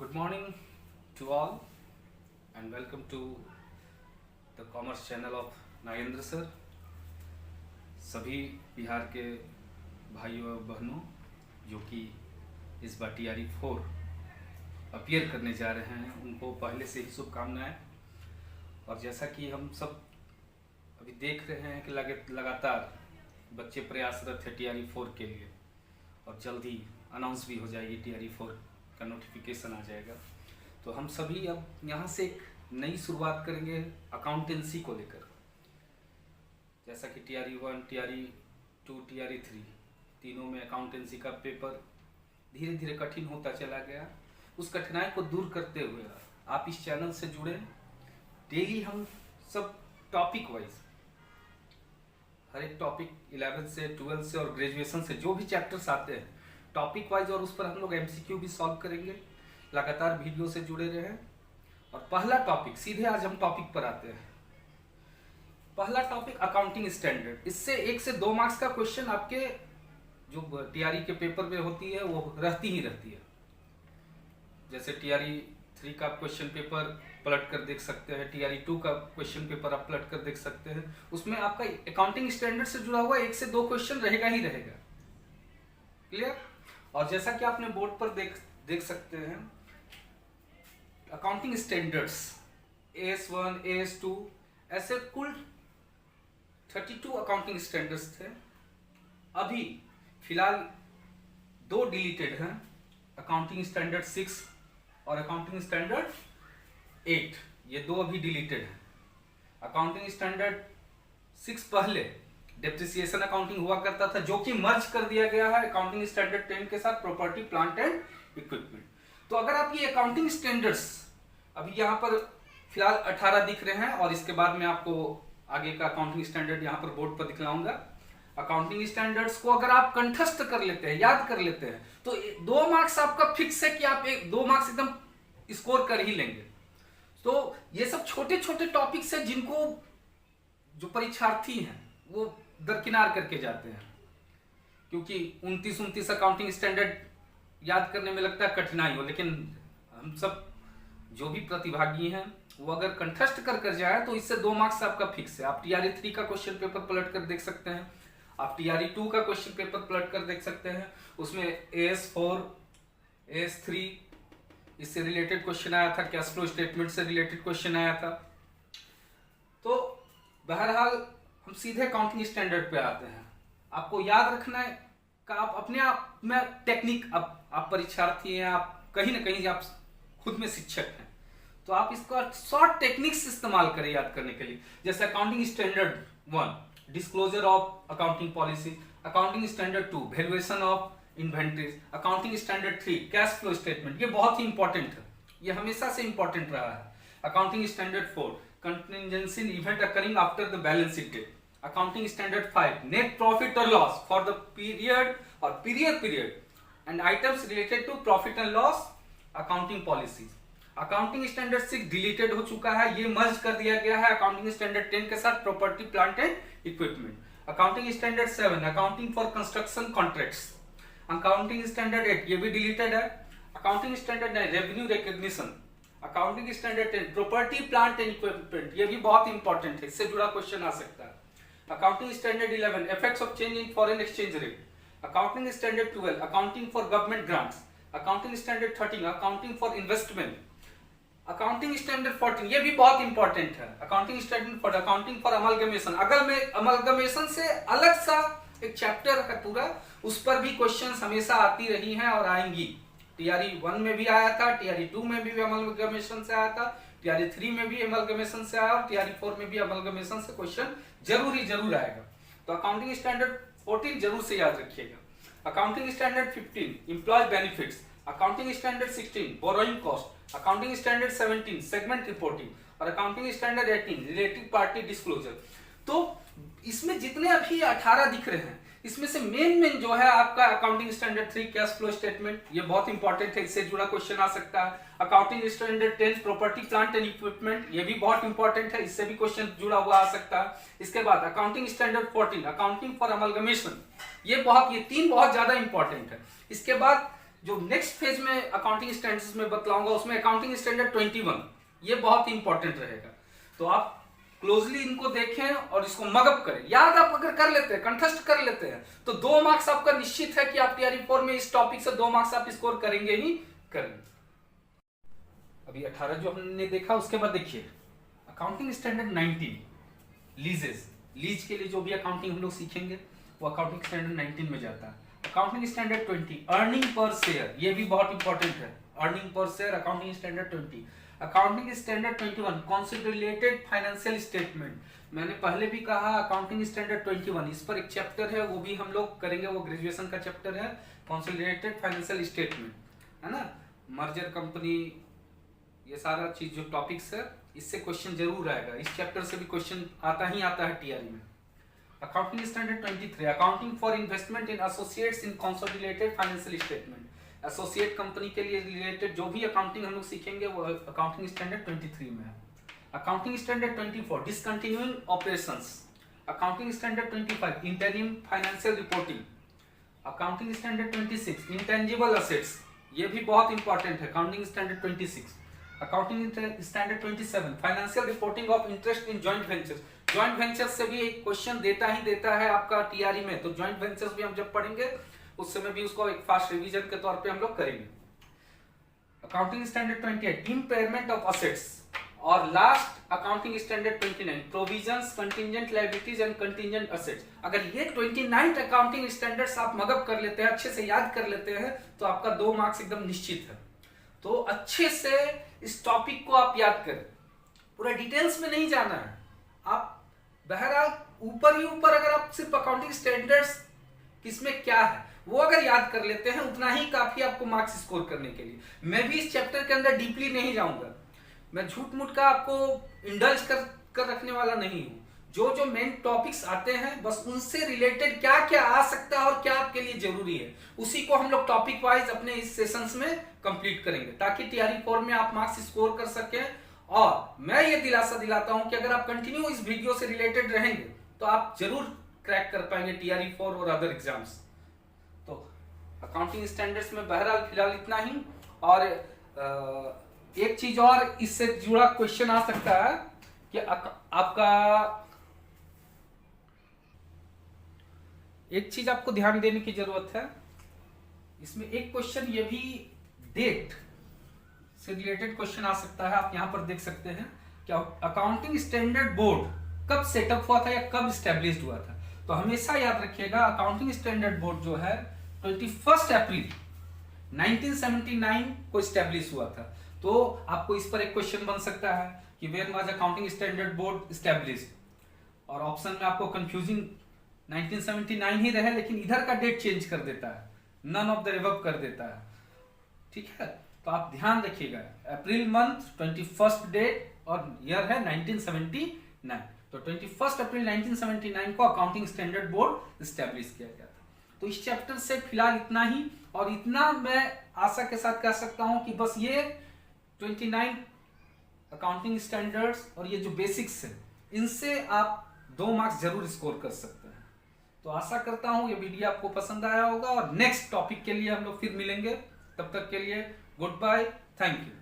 Good morning to all and welcome to the commerce channel of Nagendra sir. सभी बिहार के भाइयों और बहनों जो कि इस बार TRE 4 अपीयर करने जा रहे हैं उनको पहले से ही शुभकामनाएं। और जैसा कि हम सब अभी देख रहे हैं कि लगातार बच्चे प्रयासरत है TRE 4 के लिए और जल्द ही अनाउंस भी हो जाएगी TRE 4 का नोटिफिकेशन आ जाएगा। तो हम सभी अब यहाँ से एक नई शुरुआत करेंगे अकाउंटेंसी को लेकर। जैसा कि TRE 1, TRE 2, TRE 3 तीनों में अकाउंटेंसी का पेपर धीरे धीरे कठिन होता चला गया। उस कठिनाई को दूर करते हुए आप इस चैनल से जुड़े। डेली हम सब टॉपिक वाइज हर एक टॉपिक 11 से 12 से और ग्रेजुएशन से जो भी चैप्टर्स आते हैं टॉपिक वाइज, और उस पर हम लोग MCQ भी सॉल्व करेंगे। लगातार वीडियो से जुड़े रहें। और पहला टॉपिक, सीधे आज हम टॉपिक पर आते हैं। पहला टॉपिक अकाउंटिंग स्टैंडर्ड। इससे 1 से 2 मार्क्स का क्वेश्चन आपके जो TRE के पेपर में होती है वो रहती ही रहती है। जैसे TRE 3 का क्वेश्चन पेपर पलट कर देख सकते हैं, TRE 2 का क्वेश्चन पेपर आप पलट कर देख सकते हैं। उसमें आपका अकाउंटिंग स्टैंडर्ड से जुड़ा हुआ 1 से 2 क्वेश्चन रहेगा ही रहेगा। क्लियर? और जैसा कि आपने बोर्ड पर देख सकते हैं अकाउंटिंग स्टैंडर्ड्स AS1, AS2 ऐसे कुल 32 अकाउंटिंग स्टैंडर्ड्स थे। अभी फिलहाल 2 डिलीटेड हैं, अकाउंटिंग स्टैंडर्ड 6 और अकाउंटिंग स्टैंडर्ड 8। ये 2 अभी डिलीटेड हैं। अकाउंटिंग स्टैंडर्ड 6 पहले डेप्रिसिएशन अकाउंटिंग हुआ करता था जो कि मर्ज कर दिया गया है अकाउंटिंग स्टैंडर्ड 10 के साथ, प्रॉपर्टी प्लांट एंड इक्विपमेंट। तो अगर आप ये अकाउंटिंग स्टैंडर्ड्स अभी यहाँ पर फिलहाल 18 दिख रहे हैं और इसके बाद मैं आपको आगे का अकाउंटिंग स्टैंडर्ड यहाँ पर बोर्ड पर दिखलाऊंगा। अकाउंटिंग स्टैंडर्ड्स को अगर आप कंठस्थ कर लेते हैं, याद कर लेते हैं, तो 2 मार्क्स आपका फिक्स है कि आप 2 मार्क्स एकदम स्कोर कर ही लेंगे। तो ये सब छोटे छोटे टॉपिक्स है जिनको जो परीक्षार्थी हैं वो दरकिनार करके जाते हैं, क्योंकि 29 अकाउंटिंग स्टैंडर्ड याद करने में लगता है कठिनाई हो, लेकिन हम सब जो भी प्रतिभागी हैं वो अगर कंठस्थ कर जाए तो इससे 2 मार्क्स आपका फिक्स है। आप TRE 3 का क्वेश्चन पेपर पलट कर देख सकते हैं, आप TRE 2 का क्वेश्चन पेपर पलट कर देख सकते हैं। उसमें AS4, AS3 इससे रिलेटेड क्वेश्चन आया था, कैश फ्लो स्टेटमेंट से रिलेटेड क्वेश्चन आया था। तो बहरहाल हम सीधे अकाउंटिंग स्टैंडर्ड पे आते हैं। आपको याद रखना है कि आप अपने आप में टेक्निक, आप परीक्षार्थी हैं, आप कहीं ना कहीं आप खुद में शिक्षक हैं, तो आप इसका शॉर्ट टेक्निक्स इस्तेमाल करें याद करने के लिए। जैसे accounting standard 1 disclosure of accounting policy, accounting standard 2 valuation of inventories, accounting standard 3 cash flow statement. ये बहुत ही इंपॉर्टेंट है, ये हमेशा से इंपॉर्टेंट रहा है। Accounting standard 4 contingency event occurring after the balance sheet date, accounting standard 5 net profit और loss for the period और period and items related to profit and loss accounting policies. Accounting standard 6 deleted हो चुका है, ये मर्ज कर दिया गया है अकाउंटिंग स्टैंडर्ड 10 के साथ, property plant and equipment. Accounting standard 7 accounting for construction contracts, accounting standard 8 ये भी डिलीटेड है। Accounting standard 9 revenue recognition, accounting standard 10 property plant and equipment, ये भी बहुत इंपॉर्टेंट है, इससे जुड़ा क्वेश्चन आ सकता है। Accounting standard 11 effects of change in foreign exchange rate, accounting standard 12 accounting for government grants, accounting standard 13 accounting for investment, accounting standard 14 ये भी बहुत इंपॉर्टेंट है, accounting standard for accounting for amalgamation. अगर मैं अमलगमेशन से अलग सा एक चैप्टर है पूरा, उस पर भी क्वेश्चंस हमेशा आती रही हैं और आएंगी। TRE 1 में भी आया था, TRE 2 में भी अमलगमेशन से आया था, TRE 3 में भी अमलगमेशन से आया और TRE 4 में भी अमलगमेशन से क्वेश्चन जरूर आएगा। तो अकाउंटिंग स्टैंडर्ड 14 जरूर से याद रखिएगा। Accounting standard 15 employ benefits, accounting standard 16 borrowing cost, accounting standard 17 segment reporting और accounting standard 18 related party disclosure. तो इसमें जितने अभी 18 दिख रहे हैं इसमें से मेन जो है आपका accounting standard 3 cash flow statement, ये बहुत इंपॉर्टेंट है, इससे जुड़ा क्वेश्चन आ सकता है। Accounting standard 10 property plant and equipment, ये भी बहुत इंपॉर्टेंट है, इससे भी क्वेश्चन जुड़ा हुआ आ सकता है। इसके बाद accounting standard 14 accounting for amalgamation, ये 3 बहुत ज्यादा इंपॉर्टेंट है। इसके बाद जो नेक्स्ट फेज में अकाउंटिंग स्टैंडर्ड्स में बतलाऊंगा उसमें अकाउंटिंग स्टैंडर्ड 21 ये बहुत इंपॉर्टेंट रहेगा। तो आप क्लोजली इनको देखें और इसको मगअप करें। याद आप अगर कर लेते हैं, कंठस्थ कर लेते हैं, तो 2 मार्क्स आपका निश्चित है कि आप टीआरई 4 में इस टॉपिक से 2 मार्क्स आप स्कोर करेंगे ही करेंगे। अभी 18 जो हमने देखा, उसके बाद देखिए अकाउंटिंग स्टैंडर्ड 19 लीजेस, लीज के लिए जो भी अकाउंटिंग हम लोग सीखेंगे वो अकाउंटिंग स्टैंडर्ड 19 में जाता है। Accounting standard 20 earning per share, ये भी बहुत इंपॉर्टेंट है, earning per share accounting standard 20। Accounting standard 21 consolidated financial statement, मैंने पहले भी कहा अकाउंटिंग स्टैंडर्ड 21 इस पर एक चैप्टर है, वो भी हम लोग करेंगे, वो ग्रेजुएशन का चैप्टर है कंसोलिडेटेड फाइनेंशियल स्टेटमेंट, है ना, मर्जर कंपनी, ये सारा चीज जो टॉपिक्स है इससे क्वेश्चन जरूर आएगा, इस चैप्टर से भी क्वेश्चन आता है टीआरई में। Accounting standard 23 accounting for investment in associates in consolidated financial statement, associate company के लिए रिलेटेड जो भी अकाउंटिंग हम लोग सीखेंगे वो अकाउंटिंग स्टैंडर्ड 23 में है। Accounting standard 24 discontinuing operations, accounting standard 25 interim financial reporting, accounting standard 26 intangible assets, ये भी बहुत इंपॉर्टेंट है, accounting standard 26। Accounting standard 27 financial reporting of interest in joint ventures, joint ventures से भी एक क्वेश्चन देता है आपका टीआरई में, तो जॉइंट वेंचर्स भी हम जब पढ़ेंगे उस समय भी उसको एक फास्ट रिवीजन के तौर पे हम लोग करेंगे। Accounting standard 28 impairment of assets, और last accounting standard 29 provisions contingent liabilities and contingent assets. अगर ये 29 अकाउंटिंग स्टैंडर्ड्स आप मगअप कर लेते हैं, अच्छे से याद कर लेते हैं, तो आपका 2 मार्क्स एकदम निश्चित है। तो अच्छे से इस टॉपिक को आप याद करें, पूरा डिटेल्स में नहीं जाना है, आप बहरहाल ऊपर ही ऊपर अगर आप सिर्फ अकाउंटिंग स्टैंडर्ड्स किसमें क्या है वो अगर याद कर लेते हैं उतना ही काफी आपको मार्क्स स्कोर करने के लिए। मैं भी इस चैप्टर के अंदर डीपली नहीं जाऊंगा, मैं झूठ मूठ का आपको इंडल्ज कर रखने वाला नहीं हूं। जो मेन टॉपिक्स आते हैं बस उनसे रिलेटेड क्या क्या आ सकता है और क्या आपके लिए जरूरी है, उसी को हम लोग टॉपिक वाइज अपने इस सेशंस में कंप्लीट करेंगे, ताकि टीआरई 4 में आप मार्क्स स्कोर कर सकें। और मैं ये दिलासा दिलाता हूं कि अगर आप कंटिन्यू इस वीडियो से रिलेटेड रहेंगे तो आप जरूर क्रैक कर पाएंगे टीआरई 4 और अदर एग्जाम्स। तो अकाउंटिंग स्टैंडर्ड्स में बहरहाल फिलहाल इतना ही। और एक चीज और इससे जुड़ा क्वेश्चन आ सकता है कि आपका एक चीज आपको ध्यान देने की जरूरत है, इसमें एक क्वेश्चन ये भी डेट से रिलेटेड क्वेश्चन आ सकता है। आप यहां पर देख सकते हैं कि अकाउंटिंग स्टैंडर्ड बोर्ड कब सेटअप हुआ था या कब स्टैब्लिश्ड हुआ था। तो हमेशा याद रखिएगा अकाउंटिंग स्टैंडर्ड बोर्ड जो है 21 अप्रैल 1979 को स्टैब्लिश हुआ था। तो आपको इस पर एक क्वेश्चन बन सकता है कि where was accounting standard board established, और ऑप्शन में आपको कंफ्यूजिंग 1979 ही रहे लेकिन इधर का डेट चेंज कर देता है, नन ऑफ द रिवर्ब कर देता है, ठीक है। तो आप ध्यान रखिएगा अप्रैल मंथ 21 डेट और ईयर है 1979। तो 21 अप्रैल 1979 को अकाउंटिंग स्टैंडर्ड बोर्ड स्टैब्लिश किया गया था। तो इस चैप्टर से फिलहाल इतना ही, और इतना मैं आशा के साथ कह सकता हूं कि बस ये 29 अकाउंटिंग स्टैंडर्ड्स और ये जो बेसिक्स है इनसे आप 2 मार्क्स जरूर स्कोर कर सकते हैं। तो आशा करता हूं ये वीडियो आपको पसंद आया होगा, और नेक्स्ट टॉपिक के लिए हम लोग फिर मिलेंगे। तब तक के लिए गुड बाय, थैंक यू।